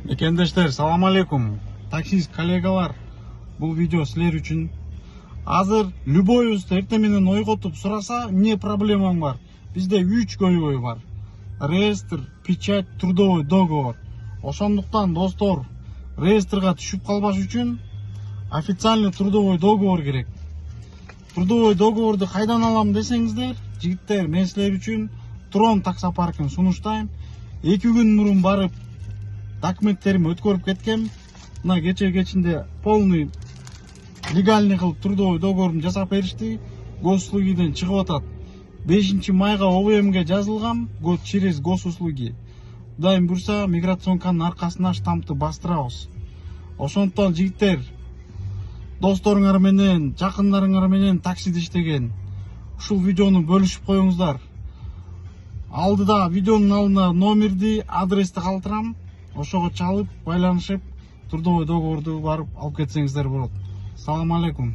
Экендештер, салам алейкум. Таксист коллегалар, бул видео силер үчүн. Азыр любойубузду эртең менен ойготуп сураса, эмне проблемаң бар? Бизде 3 көйгөй бар. Реестр, печать, трудовой договор. Ошондуктан достор, реестрге түшүп калбаш үчүн официальный трудовой договор керек. Трудовой договорду кайдан алам десеңиздер, жигиттер, мен силер үчүн Трон таксопаркын сунуштайм. 2 күн мурун барып документтеримди өткөрүп кеткем. Мына кечинде полный легальный кылып трудовой договорумду жасап беришти. Госуслугиден чыгып атат. 5 майга ОВМге жазылгам, год через госуслуги. Кудайым буйрса, миграционканын аркасына штампты бастырабыз. Ошондуктан жигиттер, досторуңар менен, жакындарыңар менен таксиде иштеген ушул видеону бөлүшүп коюңуздар. Алдыда видеонун алдына номерди, адрести калтырам. Ошого чалып, байланышып, трудовой договорду барып алып кетсеңиздер болот. Салам алейкум.